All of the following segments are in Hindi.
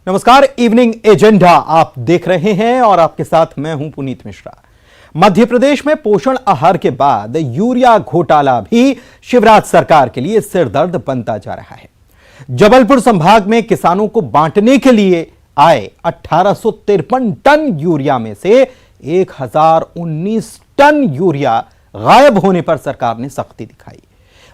नमस्कार, इवनिंग एजेंडा आप देख रहे हैं और आपके साथ मैं हूं पुनीत मिश्रा। मध्य प्रदेश में पोषण आहार के बाद यूरिया घोटाला भी शिवराज सरकार के लिए सिरदर्द बनता जा रहा है। जबलपुर संभाग में किसानों को बांटने के लिए आए 1853 टन यूरिया में से 1019 टन यूरिया गायब होने पर सरकार ने सख्ती दिखाई।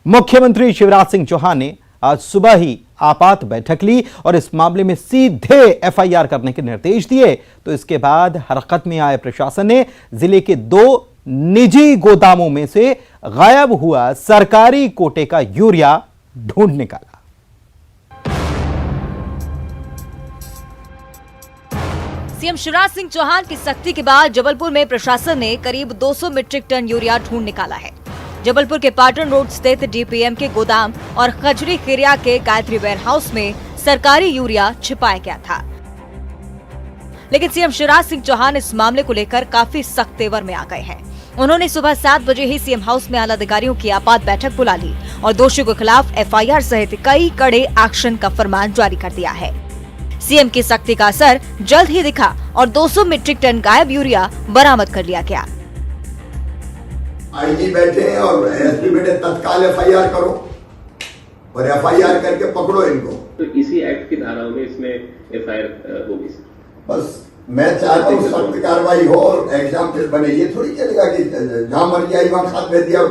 मुख्यमंत्री शिवराज सिंह चौहान ने आज सुबह ही आपात बैठक ली और इस मामले में सीधे एफआईआर करने के निर्देश दिए। तो इसके बाद हरकत में आए प्रशासन ने जिले के 2 निजी गोदामों में से गायब हुआ सरकारी कोटे का यूरिया ढूंढ निकाला। सीएम शिवराज सिंह चौहान की सख्ती के बाद जबलपुर में प्रशासन ने करीब 200 मीट्रिक टन यूरिया ढूंढ निकाला है। जबलपुर के पाटन रोड स्थित डीपीएम के गोदाम और खजरी खिरिया के गायत्री वेयरहाउस में सरकारी यूरिया छिपाया गया था। लेकिन सीएम शिवराज सिंह चौहान इस मामले को लेकर काफी सख्त तेवर में आ गए हैं। उन्होंने सुबह 7 बजे ही सीएम हाउस में आला अधिकारियों की आपात बैठक बुला ली और दोषियों के खिलाफ एफआईआर सहित कई कड़े एक्शन का फरमान जारी कर दिया है। सीएम की सख्ती का असर जल्द ही दिखा और 200 मीट्रिक टन गायब यूरिया बरामद कर लिया गया। आईजी बैठे हैं और एसपी बैठे, तत्काल एफआईआर करो और एफआईआर करके पकड़ो इनको। तो इसी एक्ट की धाराओं में इसमें एफआईआर होगी। बस मैं चाहता हूँ सख्त कार्रवाई हो और एग्जाम्पल बने। ये थोड़ी चलेगा कि जहां मर्जी आई वहां खाद भेज दिया।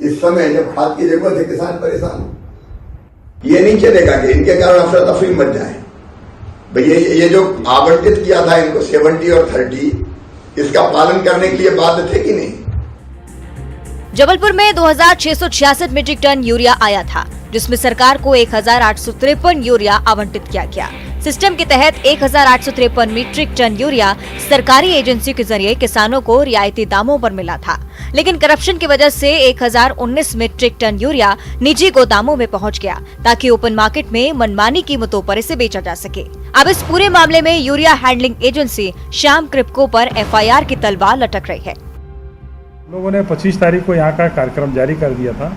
इस समय जब खाद की जरूरत है किसान परेशान हो। ये नहीं चलेगा कि इनके कारण अफरा तफरी मच जाए। भाई ये जो आवंटित किया था इनको 70 और 30, इसका पालन करने के लिए बाध्य थे कि नहीं। जबलपुर में 2666 मीट्रिक टन यूरिया आया था, जिसमें सरकार को 1853 यूरिया आवंटित किया गया। सिस्टम के तहत 1853 मीट्रिक टन यूरिया सरकारी एजेंसी के जरिए किसानों को रियायती दामों पर मिला था। लेकिन करप्शन की वजह से 1019 मीट्रिक टन यूरिया निजी गोदामों में पहुंच गया, ताकि ओपन मार्केट में मनमानी कीमतों पर इसे बेचा जा सके। अब इस पूरे मामले में urea handling agency Shyam Kribhco पर एफआईआर की तलवार लटक रही है। लोगों ने 25 तारीख को यहाँ का कार्यक्रम जारी कर दिया था।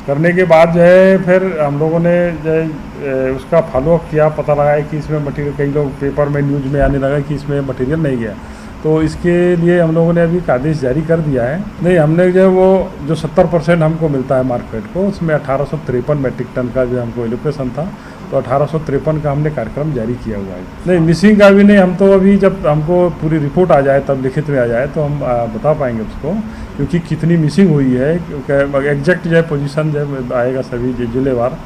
करने के बाद जो है फिर हम लोगों ने जो है उसका फॉलोअप किया, पता लगाया कि इसमें मटेरियल, कई लोग पेपर में न्यूज़ में आने लगा कि इसमें मटेरियल नहीं गया। तो इसके लिए हम लोगों ने अभी एक आदेश जारी कर दिया है। नहीं, हमने जो वो जो 70% हमको मिलता है मार्केट को, उसमें 1853 मीट्रिक टन का जो हमको एलोकेशन था, तो 1853 का हमने कार्यक्रम जारी किया हुआ है। नहीं, मिसिंग का भी नहीं। हम तो अभी जब हमको पूरी रिपोर्ट आ जाए, तब लिखित में आ जाए, तो हम बता पाएंगे उसको, क्योंकि कितनी मिसिंग हुई है एग्जैक्ट जो है पोजीशन जब आएगा सभी जिलेवार,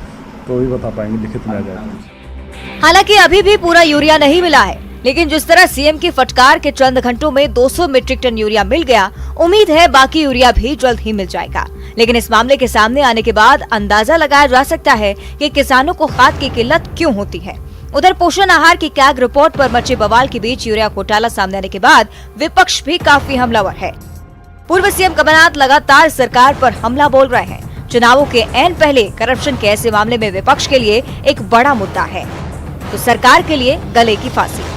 तो भी बता पाएंगे, लिखित में आ जाए। हालांकि अभी भी पूरा यूरिया नहीं मिला है, लेकिन जिस तरह सीएम की फटकार के चंद घंटों में 200 मीट्रिक टन यूरिया मिल गया, उम्मीद है बाकी यूरिया भी जल्द ही मिल जाएगा। लेकिन इस मामले के सामने आने के बाद अंदाजा लगाया जा सकता है कि किसानों को खाद की किल्लत क्यों होती है। उधर पोषण आहार की कैग रिपोर्ट पर मचे बवाल के बीच यूरिया घोटाला सामने आने के बाद विपक्ष भी काफी हमलावर है। पूर्व सीएम कमलनाथ लगातार सरकार पर हमला बोल रहे हैं। चुनावों के ऐन पहले करप्शन के ऐसे मामले में विपक्ष के लिए एक बड़ा मुद्दा है, तो सरकार के लिए गले की फांसी।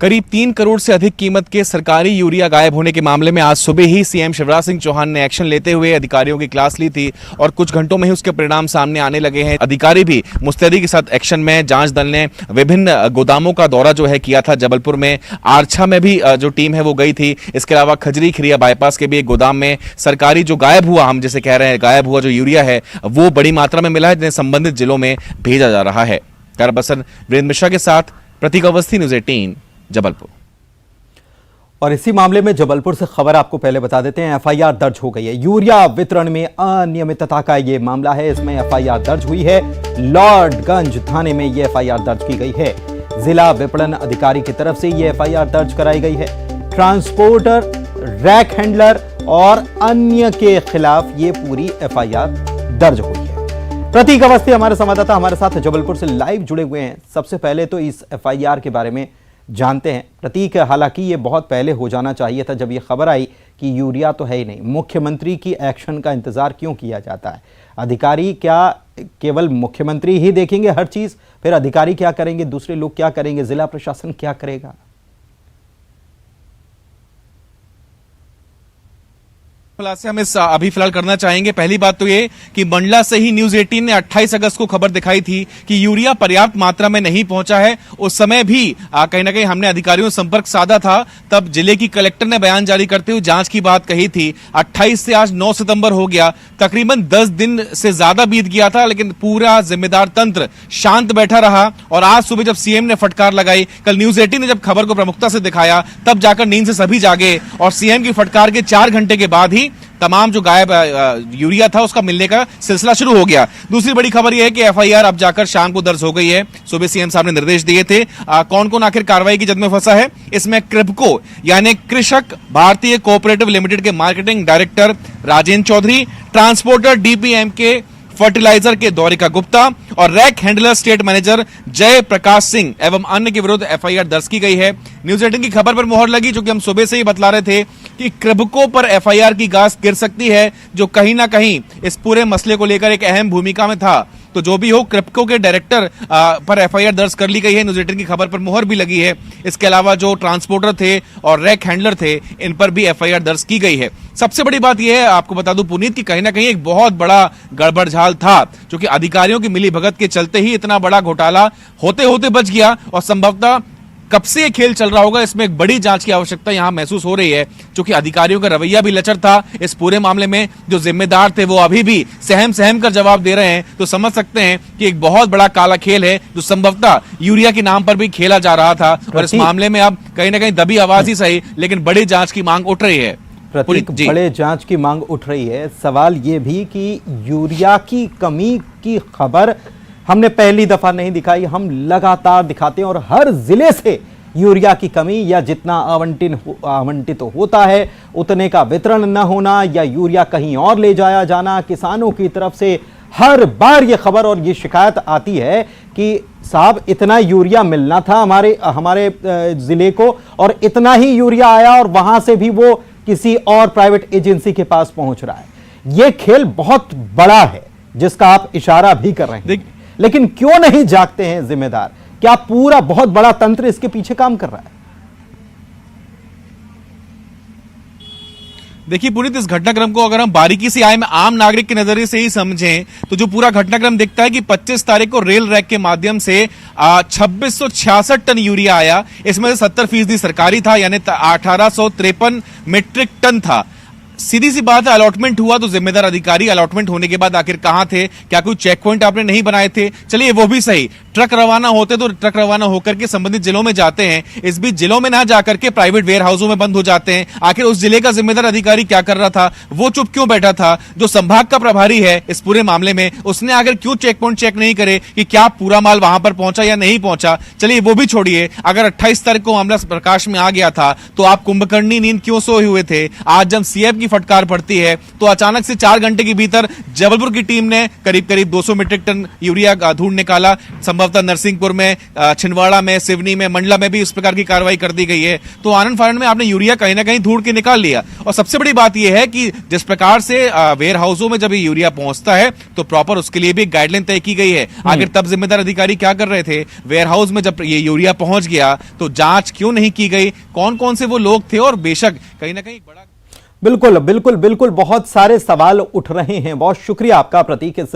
करीब 3 करोड़ से अधिक कीमत के सरकारी यूरिया गायब होने के मामले में आज सुबह ही सीएम शिवराज सिंह चौहान ने एक्शन लेते हुए अधिकारियों की क्लास ली थी और कुछ घंटों में ही उसके परिणाम सामने आने लगे हैं। अधिकारी भी मुस्तैदी के साथ एक्शन में। जांच दल ने विभिन्न गोदामों का दौरा जो है किया था। जबलपुर में आरछा में भी जो टीम है वो गई थी। इसके अलावा खजरी खिरिया बाईपास के भी एक गोदाम में सरकारी जो गायब हुआ, हम जैसे कह रहे हैं गायब हुआ जो यूरिया है, वो बड़ी मात्रा में मिला है, जिन्हें संबंधित जिलों में भेजा जा रहा है। कैमरापर्सन वीरेंद्र मिश्रा के साथ प्रतीक अवस्थी, न्यूज़ 18 जबलपुर। और इसी मामले में जबलपुर से खबर आपको पहले बता देते हैं। एफआईआर दर्ज हो गई है। यूरिया वितरण में अनियमितता का ये मामला है। इसमें एफआईआर दर्ज हुई है। लॉर्डगंज थाने में ये एफआईआर दर्ज की गई है। जिला विपणन अधिकारी की तरफ से ये एफआईआर दर्ज कराई गई है। ट्रांसपोर्टर, रैक हैंडलर और अन्य के खिलाफ ये पूरी एफआईआर दर्ज हुई है। प्रतीक अवस्थी हमारे संवाददाता हमारे साथ जबलपुर से लाइव जुड़े हुए हैं। सबसे पहले तो इस एफआईआर के बारे में जानते हैं। प्रतीक, हालांकि ये बहुत पहले हो जाना चाहिए था जब ये खबर आई कि यूरिया तो है ही नहीं। मुख्यमंत्री की एक्शन का इंतजार क्यों किया जाता है? अधिकारी क्या केवल मुख्यमंत्री ही देखेंगे हर चीज? फिर अधिकारी क्या करेंगे, दूसरे लोग क्या करेंगे, जिला प्रशासन क्या करेगा? खुलासे हम इस अभी फिलहाल करना चाहेंगे। पहली बात तो ये कि मंडला से ही न्यूज 18 ने 28 अगस्त को खबर दिखाई थी कि यूरिया पर्याप्त मात्रा में नहीं पहुंचा है। उस समय भी कहीं ना कहीं हमने अधिकारियों से संपर्क साधा था, तब जिले की कलेक्टर ने बयान जारी करते हुए जांच की बात कही थी। 28 से आज 9 सितंबर हो गया, तकरीबन 10 दिन से ज्यादा बीत गया था, लेकिन पूरा जिम्मेदार तंत्र शांत बैठा रहा। और आज सुबह जब सीएम ने फटकार लगाई, कल न्यूज 18 ने जब खबर को प्रमुखता से दिखाया, तब जाकर नींद से सभी जागे और सीएम की फटकार के 4 घंटे के बाद ही तमाम जो गायब यूरिया था उसका मिलने का सिलसिला शुरू हो गया। दूसरी बड़ी खबर यह है कि एफआईआर अब जाकर शाम को दर्ज हो गई है। सुबह सीएम साहब ने निर्देश दिए थे। कौन कौन आखिर कार्रवाई की जद में फंसा है? इसमें क्रिप्को यानी कृषक भारतीय कोऑपरेटिव लिमिटेड के marketing director Rajendra Chaudhary, transporter DPM के फर्टिलाइजर के द्वारिका गुप्ता और रैक हैंडलर स्टेट मैनेजर जय प्रकाश सिंह एवं अन्य के विरुद्ध एफआईआर दर्ज की गई है। न्यूज 18 की खबर पर मोहर लगी, जो कि हम सुबह से ही बतला रहे थे कि क्रिप्को पर एफआईआर की गाज गिर सकती है, जो कहीं ना कहीं इस पूरे मसले को लेकर एक अहम भूमिका में था। तो जो भी हो, क्रिप्को के डायरेक्टर पर एफआईआर दर्ज कर ली गई है। न्यूज 18 की खबर पर मोहर भी लगी है। इसके अलावा जो ट्रांसपोर्टर थे और रैक हैंडलर थे, इन पर भी एफआईआर दर्ज की गई है। सबसे बड़ी बात यह है, आपको बता दूं पुनीत, कि कहीं ना कहीं एक बहुत बड़ा गड़बड़झाल था, जो कि अधिकारियों की मिलीभगत के चलते ही इतना बड़ा घोटाला होते होते बच गया। और संभवतः कब से ये खेल चल रहा होगा, इसमें एक बड़ी जांच की आवश्यकता यहां महसूस हो रही है, क्योंकि अधिकारियों का रवैया भी लचर था। इस पूरे मामले में जो जिम्मेदार थे वो अभी भी सहम कर जवाब दे रहे हैं। तो समझ सकते हैं कि एक बहुत बड़ा काला खेल है, जो संभवतः यूरिया के नाम पर भी खेला जा रहा था। और इस मामले में अब कहीं ना कहीं दबी आवाज ही सही, लेकिन बड़ी जांच की मांग उठ रही है। प्रतीक, बड़े जांच की मांग उठ रही है। सवाल ये भी कि यूरिया की कमी की खबर हमने पहली दफा नहीं दिखाई, हम लगातार दिखाते हैं और हर जिले से यूरिया की कमी या जितना आवंटित होता है उतने का वितरण न होना या यूरिया कहीं और ले जाया जाना, किसानों की तरफ से हर बार ये खबर और ये शिकायत आती है कि साहब इतना यूरिया मिलना था हमारे जिले को और इतना ही यूरिया आया और वहां से भी वो किसी और प्राइवेट एजेंसी के पास पहुंच रहा है। यह खेल बहुत बड़ा है जिसका आप इशारा भी कर रहे हैं, लेकिन क्यों नहीं जागते हैं जिम्मेदार? क्या पूरा बहुत बड़ा तंत्र इसके पीछे काम कर रहा है? देखिए पुनीत, इस घटनाक्रम को अगर हम बारीकी से आम नागरिक के नजरिए से ही समझें तो जो पूरा घटनाक्रम दिखता है कि 25 तारीख को रेल रैक के माध्यम से 2666 टन यूरिया आया। इसमें से 70% सरकारी था, यानी 1853 मीट्रिक टन था। सीधी सी बात है, अलॉटमेंट हुआ तो जिम्मेदार अधिकारी अलॉटमेंट होने के बाद आखिर कहां थे? क्या कोई चेक पॉइंट आपने नहीं बनाए थे? चलिए वो भी सही, ट्रक रवाना होते तो ट्रक रवाना होकर के संबंधित जिलों में जाते हैं। इस बीच जिलों में ना जाकर के प्राइवेट वेयर हाउसों में बंद हो जाते हैं। आखिर उस जिले का जिम्मेदार अधिकारी क्या कर रहा था? वो चुप क्यों बैठा था? जो संभाग का प्रभारी है इस पूरे मामले में, उसने आखिर क्यों चेक पॉइंट चेक नहीं करे कि क्या पूरा माल वहां पर पहुंचा या नहीं पहुंचा? चलिए वो भी छोड़िए, अगर 28 तारीख को मामला प्रकाश में आ गया था तो आप कुंभकर्णी नींद क्यों सोए हुए थे? आज जब सीएम की फटकार पड़ती है तो अचानक से 4 घंटे के भीतर जबलपुर की टीम ने करीब 200 मीट्रिक टन यूरिया ढूंढ निकाला। संभवतः नरसिंहपुर में, छिंदवाड़ा में, सिवनी में, मंडला में भी इस प्रकार की कार्रवाई कर दी गई है। तो आनंद फानंद में आपने यूरिया कहीं ना कहीं ढूंढ के निकाल लिया। और सबसे बड़ी बात यह है कि जिस प्रकार से वेयर हाउसों में जब ये यूरिया पहुंचता है तो प्रॉपर उसके लिए भी गाइडलाइन तय की गई है। आखिर तब जिम्मेदार अधिकारी क्या कर रहे थे? वेयर हाउस में जब ये यूरिया पहुंच गया तो जांच क्यों नहीं की गई? कौन कौन से वो लोग थे? और बेशक कहीं ना कहीं बड़ा बिल्कुल बहुत सारे सवाल उठ रहे हैं। बहुत शुक्रिया आपका प्रतीक इस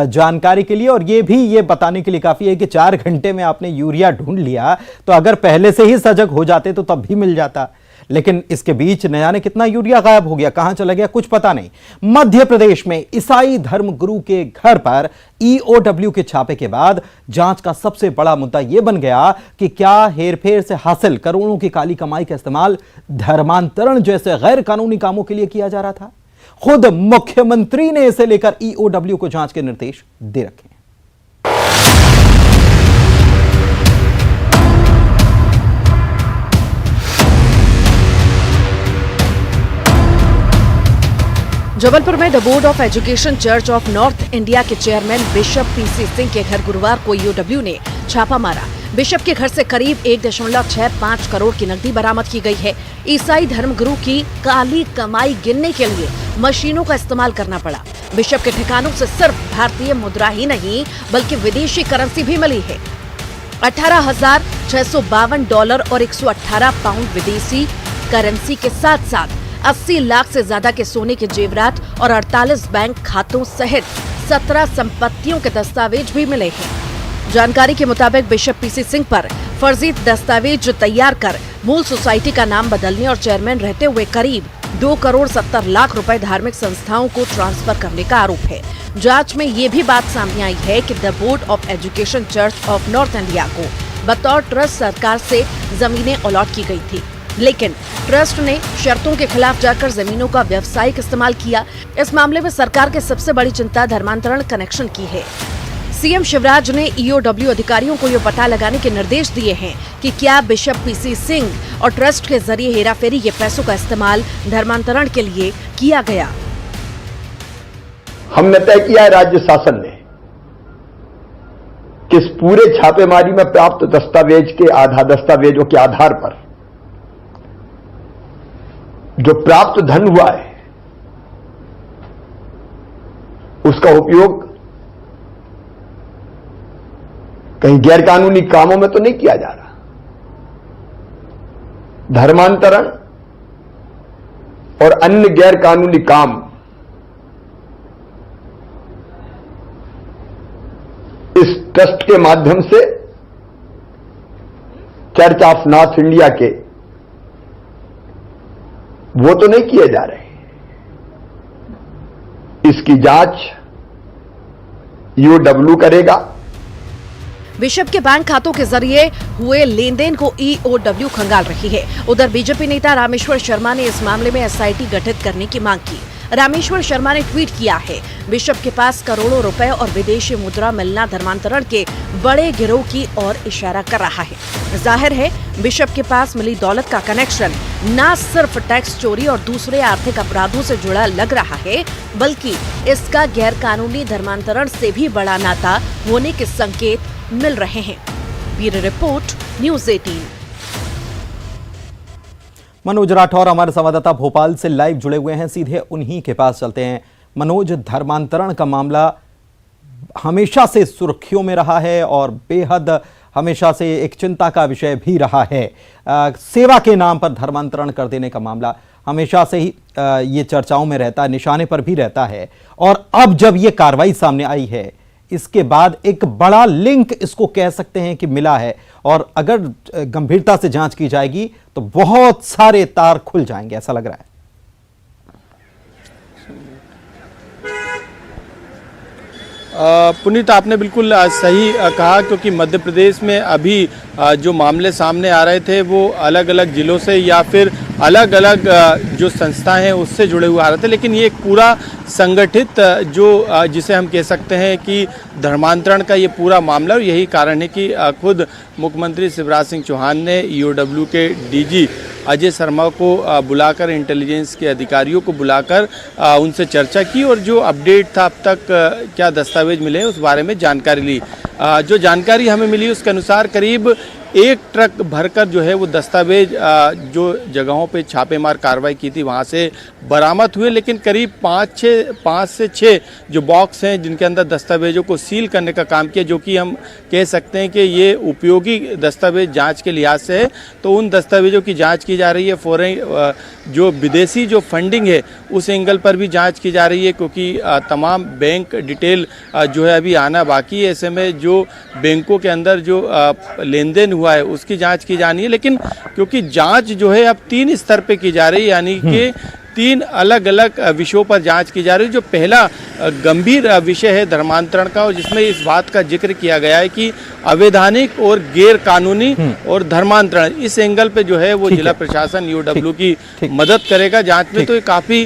जानकारी के लिए। और ये बताने के लिए काफी है कि 4 घंटे में आपने यूरिया ढूंढ लिया, तो अगर पहले से ही सजग हो जाते तो तब भी मिल जाता। लेकिन इसके बीच न जाने कितना यूरिया गायब हो गया, कहां चला गया, कुछ पता नहीं। मध्य प्रदेश में ईसाई धर्मगुरु के घर पर ईओडब्ल्यू के छापे के बाद जांच का सबसे बड़ा मुद्दा यह बन गया कि क्या हेरफेर से हासिल करोड़ों की काली कमाई का इस्तेमाल धर्मांतरण जैसे गैर कानूनी कामों के लिए किया जा रहा था। खुद मुख्यमंत्री ने इसे लेकर ईओडब्ल्यू को जांच के निर्देश दे रखे हैं। जबलपुर में the board of education church of north India के चेयरमैन बिशप पीसी सिंह के घर गुरुवार को ईओडब्ल्यू ने छापा मारा। बिशप के घर से करीब 1.65 करोड़ की नकदी बरामद की गई है। ईसाई धर्मगुरु की काली कमाई गिनने के लिए मशीनों का इस्तेमाल करना पड़ा। बिशप के ठिकानों से सिर्फ भारतीय मुद्रा ही नहीं बल्कि विदेशी करेंसी भी मिली है। 18,652 डॉलर और 118 पाउंड विदेशी करेंसी के साथ साथ 80 लाख से ज्यादा के सोने के जेवरात और 48 बैंक खातों सहित 17 संपत्तियों के दस्तावेज भी मिले हैं। जानकारी के मुताबिक बिशप पीसी सिंह पर फर्जी दस्तावेज तैयार कर मूल सोसाइटी का नाम बदलने और चेयरमैन रहते हुए करीब 2 करोड़ 70 लाख रुपए धार्मिक संस्थाओं को ट्रांसफर करने का आरोप है। जांच में ये भी बात सामने आई है कि the board of education church of north India को बतौर ट्रस्ट सरकार से जमीनें अलॉट की गई थी, लेकिन ट्रस्ट ने शर्तों के खिलाफ जाकर जमीनों का व्यावसायिक इस्तेमाल किया। इस मामले में सरकार की सबसे बड़ी चिंता धर्मांतरण कनेक्शन की है। सीएम शिवराज ने ईओडब्ल्यू अधिकारियों को ये पता लगाने के निर्देश दिए हैं कि क्या बिशप पीसी सिंह और ट्रस्ट के जरिए हेराफेरी के पैसों का इस्तेमाल धर्मांतरण के लिए किया गया। हमने तय किया है राज्य शासन ने कि इस पूरे छापेमारी में प्राप्त दस्तावेजों के आधार पर जो प्राप्त धन हुआ है उसका उपयोग कहीं गैरकानूनी कामों में तो नहीं किया जा रहा। धर्मांतरण और अन्य गैरकानूनी काम इस ट्रस्ट के माध्यम से चर्च ऑफ नॉर्थ इंडिया के वो तो नहीं किए जा रहे। इसकी जांच ईओडब्ल्यू करेगा। बिशप के बैंक खातों के जरिए हुए लेन देन को ईओडब्ल्यू खंगाल रही है। उधर बीजेपी नेता रामेश्वर शर्मा ने इस मामले में एसआईटी गठित करने की मांग की। रामेश्वर शर्मा ने ट्वीट किया है, बिशप के पास करोड़ों रुपए और विदेशी मुद्रा मिलना धर्मांतरण के बड़े गिरोह की ओर इशारा कर रहा है। जाहिर है बिशप के पास मिली दौलत का कनेक्शन न सिर्फ टैक्स चोरी और दूसरे आर्थिक अपराधों से जुड़ा लग रहा है, बल्कि इसका गैरकानूनी धर्मांतरण से भी बड़ा नाता होने के संकेत मिल रहे हैं। Bureau report, news 18। Manoj Rathore हमारे संवाददाता भोपाल से लाइव जुड़े हुए हैं, सीधे उन्हीं के पास चलते हैं। मनोज, धर्मांतरण का मामला हमेशा से सुर्खियों में रहा है और बेहद हमेशा से एक चिंता का विषय भी रहा है। सेवा के नाम पर धर्मांतरण कर देने का मामला हमेशा से ही ये चर्चाओं में रहता है, निशाने पर भी रहता है। और अब जब ये कार्रवाई सामने आई है, इसके बाद एक बड़ा लिंक इसको कह सकते हैं कि मिला है, और अगर गंभीरता से जांच की जाएगी तो बहुत सारे तार खुल जाएंगे, ऐसा लग रहा है। पुनीत, आपने बिल्कुल सही कहा, क्योंकि मध्य प्रदेश में अभी जो मामले सामने आ रहे थे वो अलग अलग जिलों से या फिर अलग अलग जो संस्थाएं हैं उससे जुड़े हुए आ रहे थे, लेकिन ये एक पूरा संगठित जो जिसे हम कह सकते हैं कि धर्मांतरण का ये पूरा मामला, और यही कारण है कि खुद मुख्यमंत्री शिवराज सिंह चौहान ने ईओडब्ल्यू के डीजी अजय शर्मा को बुलाकर, इंटेलिजेंस के अधिकारियों को बुलाकर उनसे चर्चा की और जो अपडेट था अब तक क्या दस्तावेज मिले उस बारे में जानकारी ली। जो जानकारी हमें मिली उसके अनुसार करीब 1 ट्रक भरकर जो है वो दस्तावेज जो जगहों पे छापेमार कार्रवाई की थी वहाँ से बरामद हुए, लेकिन करीब 5 से 6 जो बॉक्स हैं जिनके अंदर दस्तावेजों को सील करने का काम किया, जो कि हम कह सकते हैं कि ये उपयोगी दस्तावेज जांच के लिहाज से है। तो उन दस्तावेजों की जांच की जा रही है। फॉरेन जो विदेशी जो फंडिंग है उस एंगल पर भी जांच की जा रही है, क्योंकि तमाम बैंक डिटेल जो है अभी आना बाकी है। ऐसे में जो बैंकों के अंदर जो लेन देन हुआ है उसकी जांच की जानी है, लेकिन क्योंकि जांच जो है अब 3 स्तर पे की जा रही है, यानी कि 3 अलग अलग विषयों पर जांच की जा रही है। जो पहला गंभीर विषय है धर्मांतरण का, और जिसमें इस बात का जिक्र किया गया है कि अवैधानिक और गैर कानूनी और धर्मांतरण, इस एंगल पे जो है वो जिला प्रशासन ईओडब्ल्यू की मदद करेगा जांच में। तो ये काफी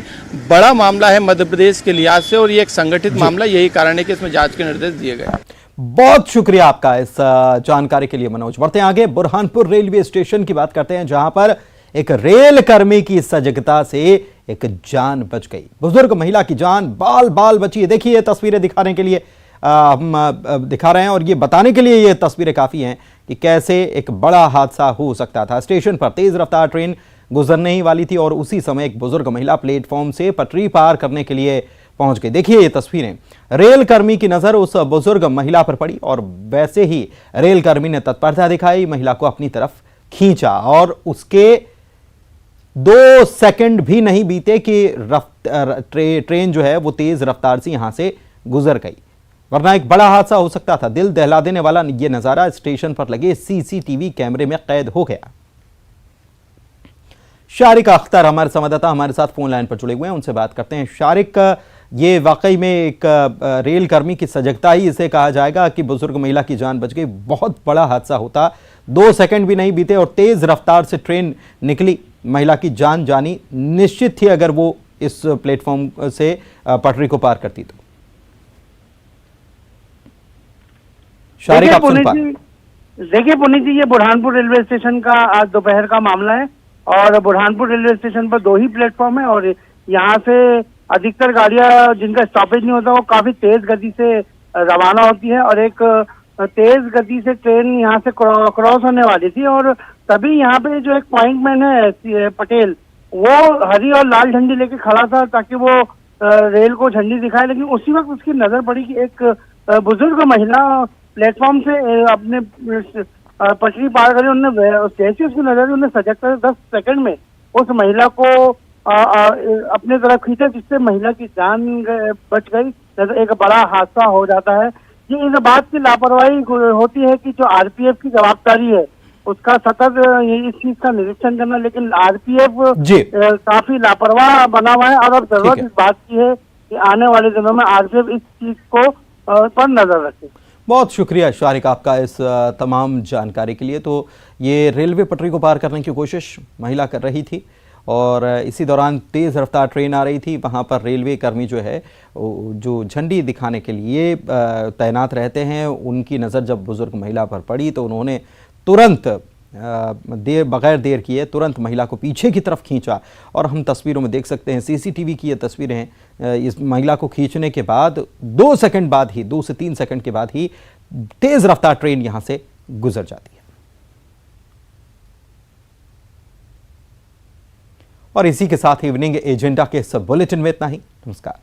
बड़ा मामला है मध्य प्रदेश के लिहाज से, और ये एक संगठित मामला, यही कारण है कि इसमें जांच के निर्देश दिए गए। बहुत शुक्रिया आपका इस जानकारी के लिए मनोज। बढ़ते हैं आगे, बुरहानपुर रेलवे स्टेशन की बात करते हैं, जहां पर एक रेल कर्मी की सजगता से एक जान बच गई। बुजुर्ग महिला की जान बाल बाल बची है। देखिए, तस्वीरें दिखाने के लिए हम दिखा रहे हैं, और ये बताने के लिए ये तस्वीरें काफी हैं कि कैसे एक बड़ा हादसा हो सकता था। स्टेशन पर तेज रफ्तार ट्रेन गुजरने ही वाली थी और उसी समय एक बुजुर्ग महिला प्लेटफॉर्म से पटरी पार करने के लिए पहुंच गई। देखिए ये तस्वीरें, रेल कर्मी की नजर उस बुजुर्ग महिला पर पड़ी और वैसे ही रेल कर्मी ने तत्परता दिखाई, महिला को अपनी तरफ खींचा और उसके 2 सेकंड भी नहीं बीते कि ट्रेन जो है वो तेज रफ्तार से यहां से गुजर गई, वरना एक बड़ा हादसा हो सकता था। दिल दहला देने वाला ये नजारा स्टेशन पर लगे सीसीटीवी कैमरे में कैद हो गया। शारिक अख्तर हमारे संवाददाता हमारे साथ फोन लाइन पर जुड़े हुए हैं, उनसे बात करते हैं। शारिक, ये वाकई में एक रेल कर्मी की सजगता ही इसे कहा जाएगा कि बुजुर्ग महिला की जान बच गई। बहुत बड़ा हादसा होता, 2 सेकंड भी नहीं बीते और तेज रफ्तार से ट्रेन निकली, महिला की जान जानी निश्चित थी अगर वो इस प्लेटफॉर्म से पटरी को पार करती तो। शारिक, आप सुन पा? देखिए पुनीत जी, ये बुरहानपुर रेलवे स्टेशन का आज दोपहर का मामला है और बुरहानपुर रेलवे स्टेशन पर 2 ही प्लेटफॉर्म है और यहाँ से अधिकतर गाड़ियां जिनका स्टॉपेज नहीं होता वो काफी तेज गति से रवाना होती है और एक तेज गति से ट्रेन यहाँ से क्रॉस होने वाली थी और तभी यहाँ पे जो एक पॉइंटमैन है पटेल, वो हरी और लाल झंडी लेके खड़ा था ताकि वो रेल को झंडी दिखाए, लेकिन उसी वक्त उसकी नजर पड़ी कि एक बुजुर्ग महिला प्लेटफॉर्म से अपने पटरी पार करी। उन्होंने जैसे उसकी नजर उन्हें सजगता 10 सेकंड में उस महिला को अपने तरफ खींचा, जिससे महिला की जान बच गई। एक बड़ा हादसा हो जाता है। ये इस बात की लापरवाही होती है कि जो आरपीएफ की जवाबदारी है उसका सतत इस चीज का निरीक्षण करना, लेकिन आरपीएफ काफी लापरवाह बना हुआ है और अब जरूरत इस बात की है कि आने वाले दिनों में आरपीएफ इस चीज को पर नजर रखे। बहुत शुक्रिया शारिक आपका इस तमाम जानकारी के लिए। तो ये रेलवे पटरी को पार करने की कोशिश महिला कर रही थी और इसी दौरान तेज़ रफ्तार ट्रेन आ रही थी। वहाँ पर रेलवे कर्मी जो है जो झंडी दिखाने के लिए तैनात रहते हैं, उनकी नज़र जब बुजुर्ग महिला पर पड़ी तो उन्होंने तुरंत बगैर देर किए तुरंत महिला को पीछे की तरफ खींचा और हम तस्वीरों में देख सकते हैं, सीसीटीवी की ये तस्वीरें हैं। इस महिला को खींचने के बाद 2 सेकंड बाद ही 2 से 3 सेकंड के बाद ही तेज रफ्तार ट्रेन यहां से गुजर जाती है। और इसी के साथ इवनिंग एजेंडा के इस बुलेटिन में इतना ही। नमस्कार।